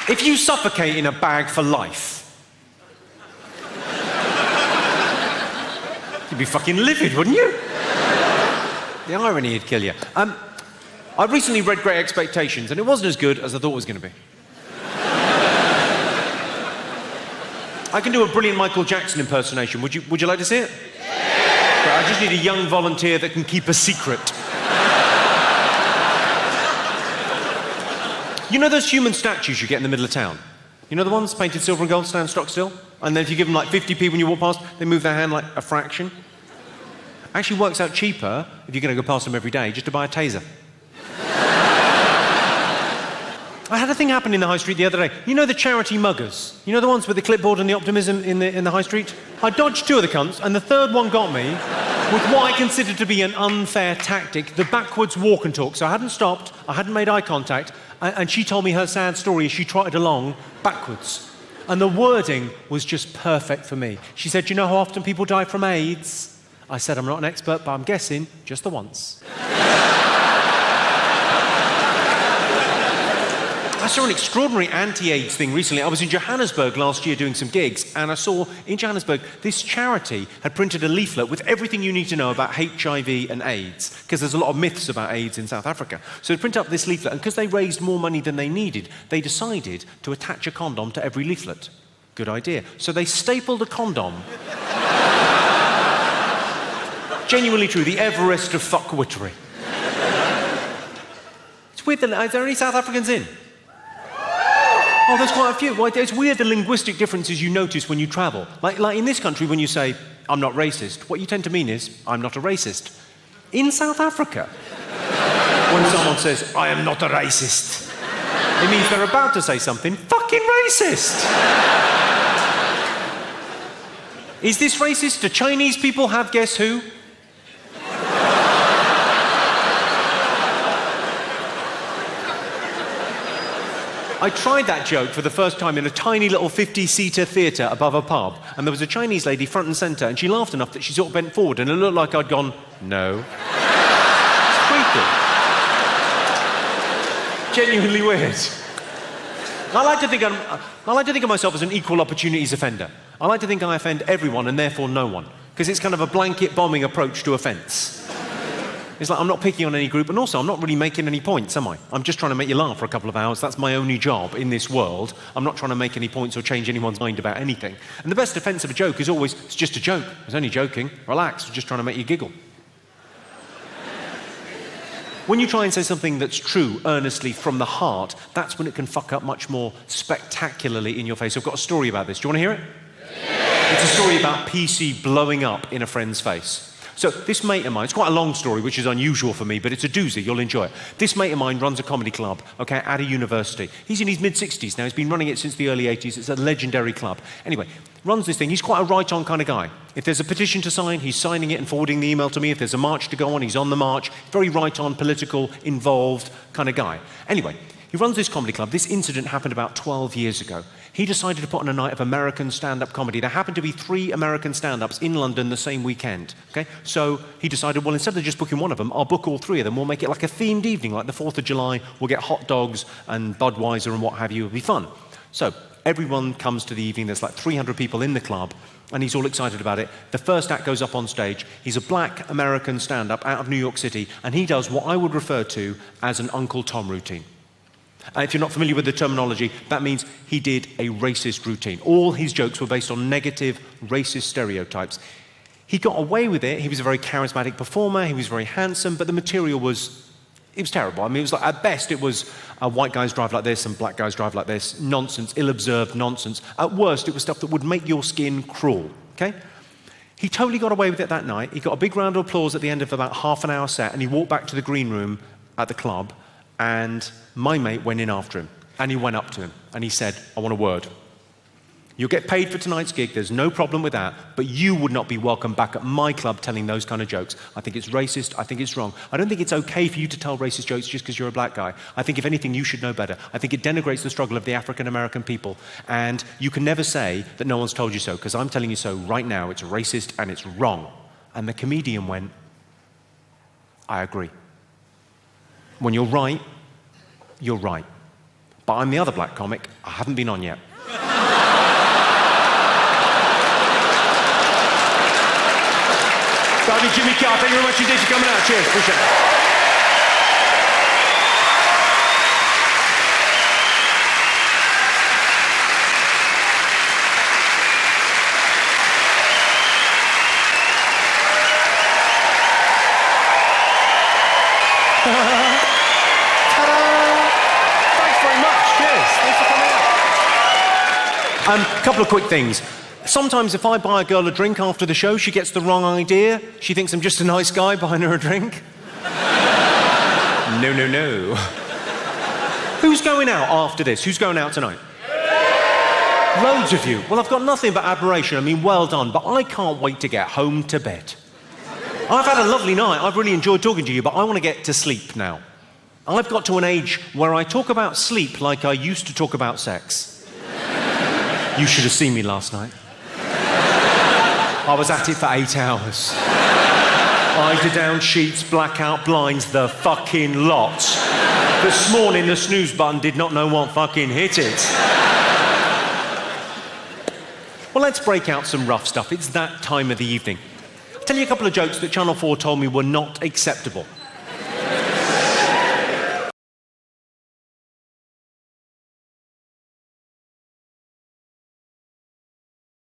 If you suffocate in a bag for life, you'd be fucking livid, wouldn't you? The irony would kill you. I recently read Great Expectations, and it wasn't as good as I thought it was going to be. I can do a brilliant Michael Jackson impersonation. Would you like to see it? Yeah. But I just need a young volunteer that can keep a secret. You know those human statues you get in the middle of town? You know the ones painted silver and gold, stand stock still? And then if you give them like 50p when you walk past, they move their hand like a fraction. Actually works out cheaper, if you're going to go past them every day, just to buy a taser. I had a thing happen in the high street the other day. You know the charity muggers? You know the ones with the clipboard and the optimism in the high street? I dodged two of the cunts, and the third one got me with what I considered to be an unfair tactic, the backwards walk and talk. So I hadn't stopped, I hadn't made eye contact, and she told me her sad story as she trotted along backwards. And the wording was just perfect for me. She said, "You know how often people die from AIDS?" I said, "I'm not an expert, but I'm guessing just the once." I saw an extraordinary anti-AIDS thing recently. I was in Johannesburg last year doing some gigs, and I saw in Johannesburg this charity had printed a leaflet with everything you need to know about HIV and AIDS, because there's a lot of myths about AIDS in South Africa. So they print up this leaflet, and because they raised more money than they needed, they decided to attach a condom to every leaflet. Good idea. So they stapled a condom. Genuinely true, the Everest of fuckwittery. It's weird that, is there any South Africans in? Oh, there's quite a few. Well, it's weird the linguistic differences you notice when you travel. Like in this country, when you say, "I'm not racist," what you tend to mean is, "I'm not a racist." In South Africa, when someone says, "I am not a racist," it means they're about to say something fucking racist. Is this racist? Do Chinese people have guess who? I tried that joke for the first time in a tiny little 50-seater theatre above a pub, and there was a Chinese lady front and centre, and she laughed enough that she sort of bent forward, and it looked like I'd gone, "No." It's creepy. Genuinely weird. I like to think of myself as an equal opportunities offender. I like to think I offend everyone and therefore no one, because it's kind of a blanket bombing approach to offence. It's like I'm not picking on any group, and also I'm not really making any points, am I? I'm just trying to make you laugh for a couple of hours. That's my only job in this world. I'm not trying to make any points or change anyone's mind about anything. And the best defense of a joke is always, "It's just a joke. I was only joking. Relax. I'm just trying to make you giggle." When you try and say something that's true, earnestly, from the heart, that's when it can fuck up much more spectacularly in your face. I've got a story about this. Do you want to hear it? Yeah. It's a story about PC blowing up in a friend's face. So this mate of mine, it's quite a long story, which is unusual for me, but it's a doozy, you'll enjoy it. This mate of mine runs a comedy club, okay, at a university. He's in his mid-60s now, he's been running it since the early 80s, it's a legendary club. Anyway, runs this thing, he's quite a right-on kind of guy. If there's a petition to sign, he's signing it and forwarding the email to me. If there's a march to go on, he's on the march. Very right-on, political, involved kind of guy. Anyway, he runs this comedy club. This incident happened about 12 years ago. He decided to put on a night of American stand-up comedy. There happened to be 3 American stand-ups in London the same weekend, okay? So he decided, well, instead of just booking one of them, I'll book all 3 of them. We'll make it like a themed evening, like the 4th of July. We'll get hot dogs and Budweiser and what have you. It'll be fun. So everyone comes to the evening. There's like 300 people in the club, and he's all excited about it. The first act goes up on stage. He's a black American stand-up out of New York City, and he does what I would refer to as an Uncle Tom routine. If you're not familiar with the terminology, that means he did a racist routine. All his jokes were based on negative, racist stereotypes. He got away with it. He was a very charismatic performer. He was very handsome, but the material was terrible. I mean, it was like, at best, it was white guys drive like this and black guys drive like this. Nonsense, ill-observed nonsense. At worst, it was stuff that would make your skin crawl, okay? He totally got away with it that night. He got a big round of applause at the end of about half an hour set, and he walked back to the green room at the club, and my mate went in after him, and he went up to him, and he said, "I want a word. You'll get paid for tonight's gig, there's no problem with that, but you would not be welcome back at my club telling those kind of jokes. I think it's racist, I think it's wrong. I don't think it's okay for you to tell racist jokes just because you're a black guy. I think if anything, you should know better. I think it denigrates the struggle of the African American people, and you can never say that no one's told you so, because I'm telling you so right now, it's racist and it's wrong." And the comedian went, "I agree. When you're right, but but I'm the other black comic. I haven't been on yet. David, Jimmy Carr, thank you very much indeed for coming out. Cheers, appreciate it. Ta-da! Thanks very much. Cheers. Thanks for coming out. Couple of quick things. Sometimes if I buy a girl a drink after the show, she gets the wrong idea. She thinks I'm just a nice guy buying her a drink. No, no, no. Who's going out after this? Who's going out tonight? Loads of you. Well, I've got nothing but admiration. I mean, well done. But I can't wait to get home to bed. I've had a lovely night. I've really enjoyed talking to you, but I want to get to sleep now. I've got to an age where I talk about sleep like I used to talk about sex. You should have seen me last night. I was at it for 8 hours. Eider down sheets, blackout blinds, the fucking lot. This morning, the snooze button did not know what fucking hit it. Well, let's break out some rough stuff. It's that time of the evening. I'll tell you a couple of jokes that Channel 4 told me were not acceptable.